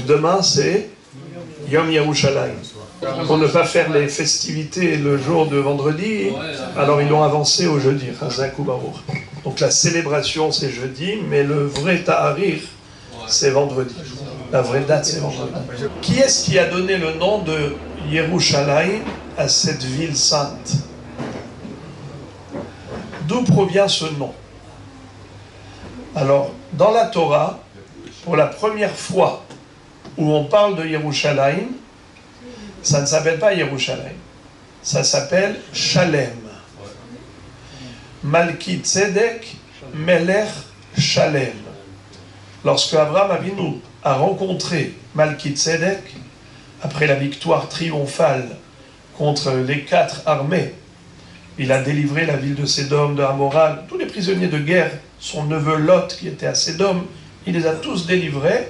demain c'est Yom Yerushalayim. Pour ne pas faire les festivités le jour de vendredi, alors ils l'ont avancé au jeudi. Donc la célébration c'est jeudi, mais le vrai Taharir c'est vendredi. La vraie date c'est vendredi. Qui est-ce qui a donné le nom de Yerushalayim à cette ville sainte? D'où provient ce nom? Alors, dans la Torah, pour la première fois où on parle de Yerushalayim, ça ne s'appelle pas Yerushalayim, ça s'appelle Shalem. Malki Tzedek Melech Shalem. Lorsque Abraham Avinu a rencontré Malki Tzedek, après la victoire triomphale contre les 4 armées, il a délivré la ville de Sédom, de Amora, tous les prisonniers de guerre, son neveu Lot qui était à Sédom, il les a tous délivrés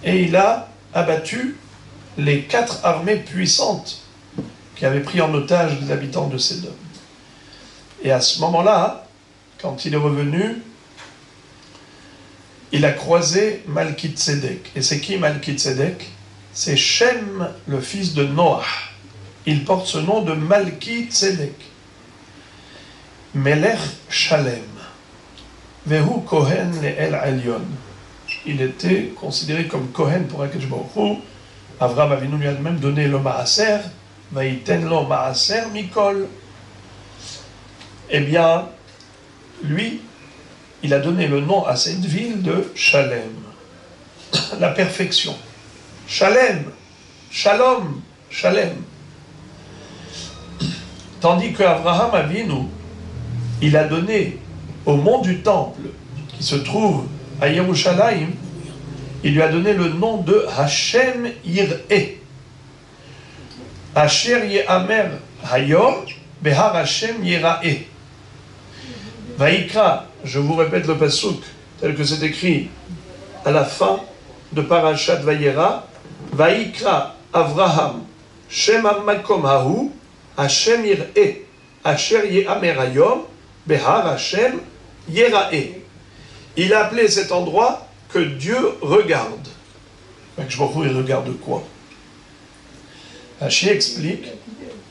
et il a abattu les 4 armées puissantes qui avaient pris en otage les habitants de Sédom. Et à ce moment-là, quand il est revenu, il a croisé Malki Tzedek. Et c'est qui Malki Tzedek? C'est Shem, le fils de Noach. Il porte ce nom de Malki Tzedek. Melech Shalem. Vehu Kohen le'el Elyon. Il était considéré comme Kohen pour Akadosh Baruch Hu. Avraham Avinu lui a même donné le Maaser. Vaïten lo Maaser Mikol. Eh bien, lui, il a donné le nom à cette ville de Shalem. La perfection. Shalem. Shalom. Shalem. Tandis que Avraham Avinu, il a donné au mont du Temple, qui se trouve à Yerushalayim, il lui a donné le nom de Hashem Yir'eh. Asher Ye'amer Hayom Behar Hashem Yira'eh. Vaïkra, je vous répète le pasuk, tel que c'est écrit à la fin de Parashat Vayera, Vaïkra Avraham Shem Makom Hahu Hashem Yir'eh Asher Ye'amer Hayom Behar Hashem Yira'eh. Il a appelé cet endroit que Dieu regarde. Je me il regarde quoi? Rashi explique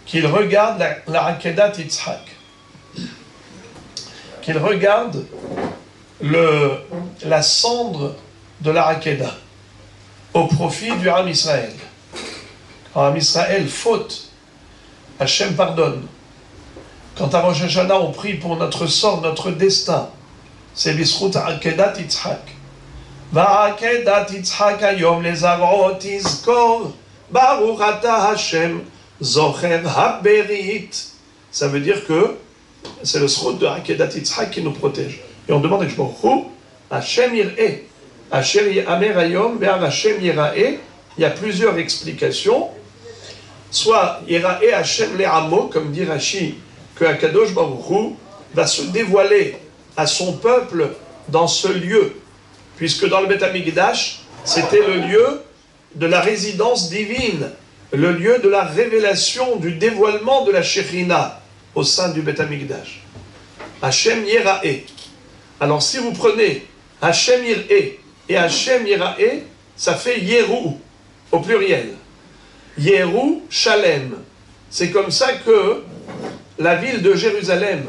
qu'il regarde la Akedat Yitzhak, qu'il regarde la cendre de la Akedah au profit du Ham Israël. Quand Ham Israël faute, Hachem pardonne. Quand à Rosh Hashanah on prie pour notre sort, notre destin, c'est Bisrout Akedat Yitzhak. Va'akedat Yitzhak ayom lezarot izkor Baruch ata Hashem zocher haberit. Ça veut dire que c'est le srout de Akedat Yitzhak qui nous protège. Et on demande à Hashem Yir'eh, Asher Ye'amer ayom ve'ar Hashem Yira'eh. Il y a plusieurs explications. Soit Yira'eh Hashem le'amo, comme dit Rashi, que Akadosh Baruch Hu va se dévoiler à son peuple dans ce lieu, puisque dans le Beth Amikdash, c'était le lieu de la résidence divine, le lieu de la révélation, du dévoilement de la Shekhinah au sein du Beth Amikdash. Hashem Yira'eh. Alors si vous prenez Hashem Yir'eh et Hashem Yira'eh, ça fait Yeru, au pluriel. Yeru Shalem. C'est comme ça que la ville de Jérusalem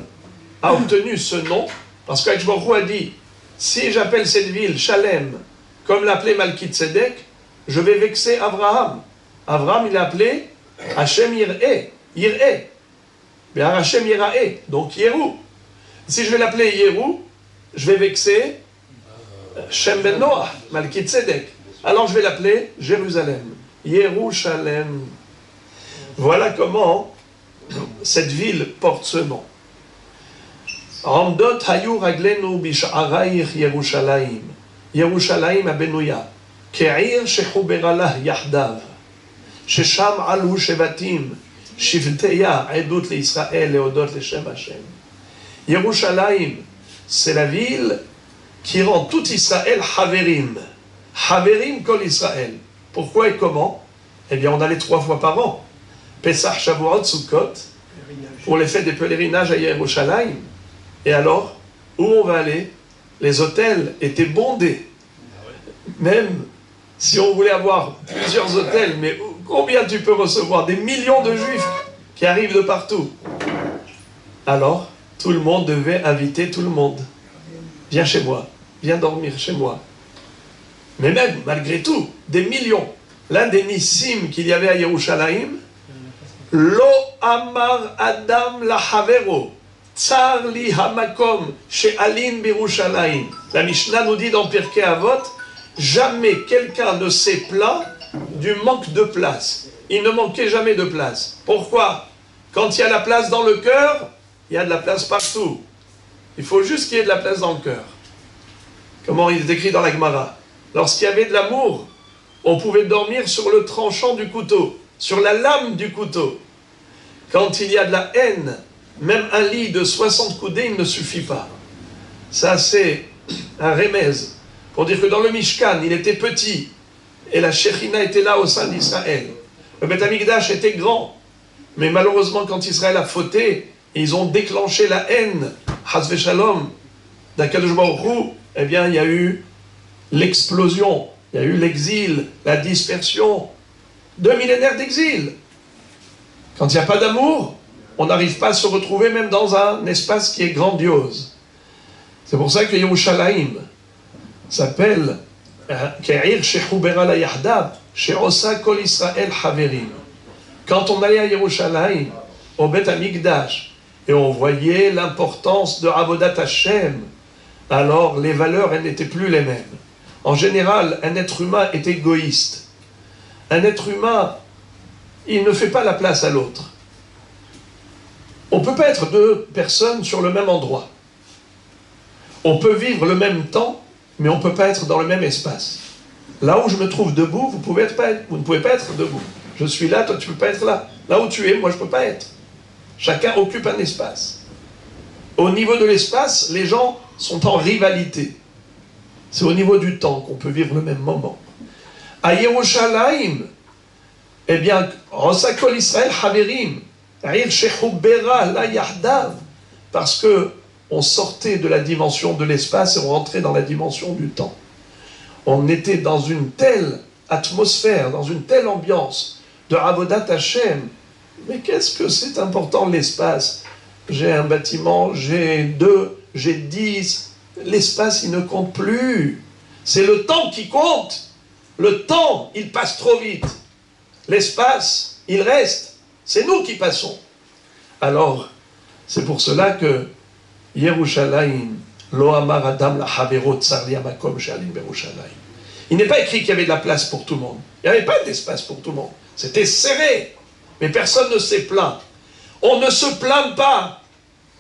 a obtenu ce nom, parce qu'Akadosh Baruch Hu a dit, si j'appelle cette ville Shalem, comme l'appelait Malki Tzedek, je vais vexer Abraham. Abraham, il l'a appelé Hashem Yir'eh, Yir'eh. Mais Hashem Yira'eh, donc Yeru. Si je vais l'appeler Yeru, je vais vexer Shem ben Noach, Malki Tzedek. Alors je vais l'appeler Jérusalem, Yerushalem. Voilà comment cette ville porte ce nom. Ramdot hayu raglenu bish'arayich Yerushalayim. Yerushalayim abenuya. Ke'ir shechubera lah yahdav. Shesham alu shevatim. Shivteya edut leIsraël leodot leshem Hashem. Yerushalayim, c'est la ville qui rend tout Israël Haverim. Haverim kol Israël. Pourquoi et comment? Eh bien, on allait 3 fois par an. Pesach, Shavuot, Sukkot, pour les fêtes des pèlerinages à Yerushalayim. Et alors, où on va aller? Les hôtels étaient bondés. Même Si on voulait avoir plusieurs hôtels, mais combien tu peux recevoir? Des millions de juifs qui arrivent de partout. Alors, tout le monde devait inviter tout le monde. Viens chez moi, viens dormir chez moi. Mais même, malgré tout, des millions. L'un des nissim qu'il y avait à Yerushalayim, Lo amar Adam la havero, tsar li hamakom she'alin birushalayim. La Mishnah nous dit dans Pirkei Avot, jamais quelqu'un ne s'est plaint du manque de place. Il ne manquait jamais de place. Pourquoi? Quand il y a la place dans le cœur, il y a de la place partout. Il faut juste qu'il y ait de la place dans le cœur. Comment il est écrit dans la Gemara? Lorsqu'il y avait de l'amour, on pouvait dormir sur le tranchant du couteau, sur la lame du couteau. Quand il y a de la haine, même un lit de 60 coudées, il ne suffit pas. Ça, c'est un remez pour dire que dans le Mishkan, il était petit, et la Shekhinah était là au sein d'Israël. Le Beth Amikdash était grand, mais malheureusement, quand Israël a fauté, ils ont déclenché la haine, Chas v'Shalom, d'Akadosh Baruch Hu, eh bien, il y a eu l'explosion, il y a eu l'exil, la dispersion, 2 millénaires d'exil. Quand il n'y a pas d'amour, on n'arrive pas à se retrouver même dans un espace qui est grandiose. C'est pour ça que Yerushalayim s'appelle Ke'ir shechubera la yahdav, she'osa kol Israël haverim. Quand on allait à Yerushalayim, au Beth Amikdash, et on voyait l'importance de Avodat Hashem, alors les valeurs, elles n'étaient plus les mêmes. En général, un être humain est égoïste. Un être humain, il ne fait pas la place à l'autre. On ne peut pas être 2 personnes sur le même endroit. On peut vivre le même temps, mais on ne peut pas être dans le même espace. Là où je me trouve debout, vous ne pouvez pas être debout. Je suis là, toi tu ne peux pas être là. Là où tu es, moi je ne peux pas être. Chacun occupe un espace. Au niveau de l'espace, les gens sont en rivalité. C'est au niveau du temps qu'on peut vivre le même moment. À Yerushalayim, eh bien, Rosakol Israël Haverim, Rir Shechubera la Yahdav, parce que on sortait de la dimension de l'espace et on rentrait dans la dimension du temps. On était dans une telle atmosphère, dans une telle ambiance de Avodat Hashem. Mais qu'est-ce que c'est important l'espace? J'ai un bâtiment, j'ai 2, j'ai 10. L'espace, il ne compte plus. C'est le temps qui compte. Le temps, il passe trop vite. L'espace, il reste. C'est nous qui passons. Alors, c'est pour cela que Yerushalayim, Lo amar Adam la havero tsar li hamakom she'alin birushalayim. Il n'est pas écrit qu'il y avait de la place pour tout le monde. Il n'y avait pas d'espace pour tout le monde. C'était serré. Mais personne ne s'est plaint. On ne se plaint pas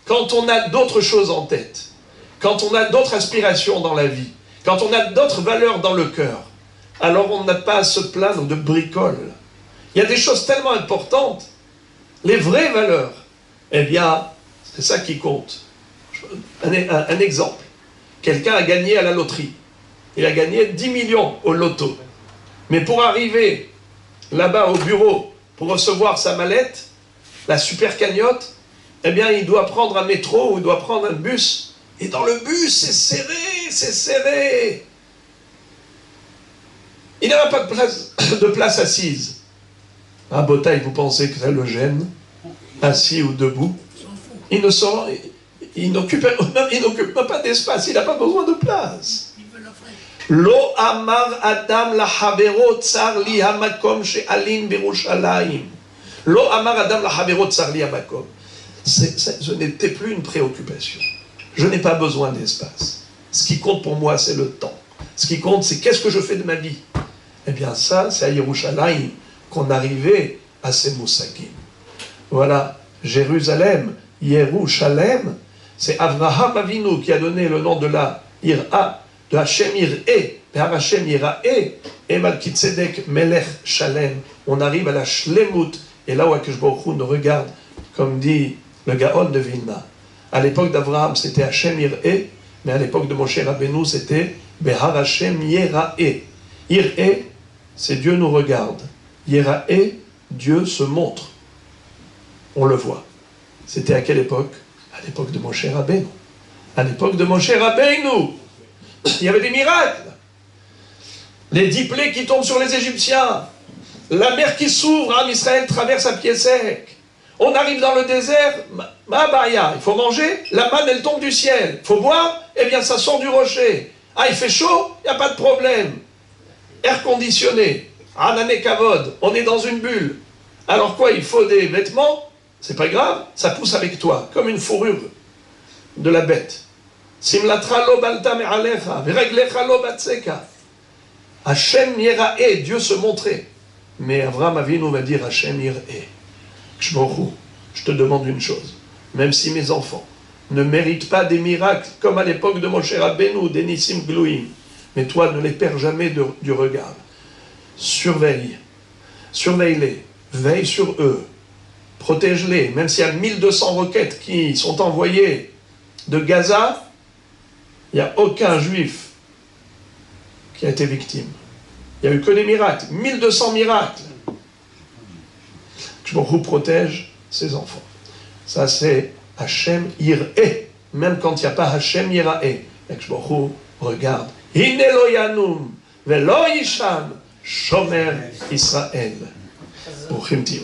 quand on a d'autres choses en tête, quand on a d'autres aspirations dans la vie, quand on a d'autres valeurs dans le cœur. Alors on n'a pas à se plaindre de bricoles. Il y a des choses tellement importantes, les vraies valeurs. Eh bien, c'est ça qui compte. Un exemple. Quelqu'un a gagné à la loterie. Il a gagné 10 millions au loto. Mais pour arriver là-bas au bureau, pour recevoir sa mallette, la super cagnotte, eh bien, il doit prendre un métro ou il doit prendre un bus. Et dans le bus, c'est serré, c'est serré. Il n'aura pas de place assise. À Botaï, vous pensez que ça le gêne, assis ou debout? Il n'occupe même pas d'espace, il n'a pas besoin de place. Lo amar Adam la havero tsar li hamakom she'alin birushalayim. Lo amar Adam la havero tsar li hamakom. Ce n'était plus une préoccupation. Je n'ai pas besoin d'espace. Ce qui compte pour moi, c'est le temps. Ce qui compte, c'est qu'est-ce que je fais de ma vie. Eh bien ça, c'est à Yerushalayim qu'on arrivait à ces moussagim. Voilà, Jérusalem, Yerushalem, c'est Avraham Avinu qui a donné le nom de la Ira, de Hashem Ir'e, Behar Hashem Yira'e, et Malkitzedek Melech Shalem. On arrive à la Shlemut, et là où Akadosh Baruch Hu nous regarde, comme dit le Gaon de Vilna. À l'époque d'Avraham, c'était Hashem Ir'e, mais à l'époque de Moshe Rabbeinu, c'était Behar Hashem Yira'e. Ir'e, c'est Dieu nous regarde. Yira'e, Dieu se montre. On le voit. C'était à quelle époque? À l'époque de Moshe Rabbeinu. À l'époque de Moshe Rabbeinu, il y avait des miracles. Les 10 plaies qui tombent sur les Égyptiens. La mer qui s'ouvre, Am Israël traverse à pied sec. On arrive dans le désert, Ma'abaya, il faut manger, la manne elle tombe du ciel. Il faut boire, eh bien ça sort du rocher. Ah, il fait chaud, il n'y a pas de problème. Air conditionné, Anane Kavod, on est dans une bulle. Alors quoi, il faut des vêtements, c'est pas grave, ça pousse avec toi, comme une fourrure de la bête. Simlatra lo balta me'alecha, vereglecha lo batseka. Hachem yerae, Dieu se montrait. Mais Avraham Avinu va dire Hachem yerae. Je te demande une chose, même si mes enfants ne méritent pas des miracles comme à l'époque de Moshe Rabbeinu, des Nissim Glouim, mais toi ne les perds jamais du regard. Surveille-les, veille sur eux, protège-les, même s'il y a 1200 roquettes qui sont envoyées de Gaza, il n'y a aucun juif qui a été victime. Il n'y a eu que des miracles, 1200 miracles. Baruch Hu protège ses enfants. Ça c'est Hachem Yir'eh, même quand il n'y a pas Hachem Yir'eh. Baruch Hu regarde. Hine lo yanum velo yisham shomer Israël. Bruchim tiyu.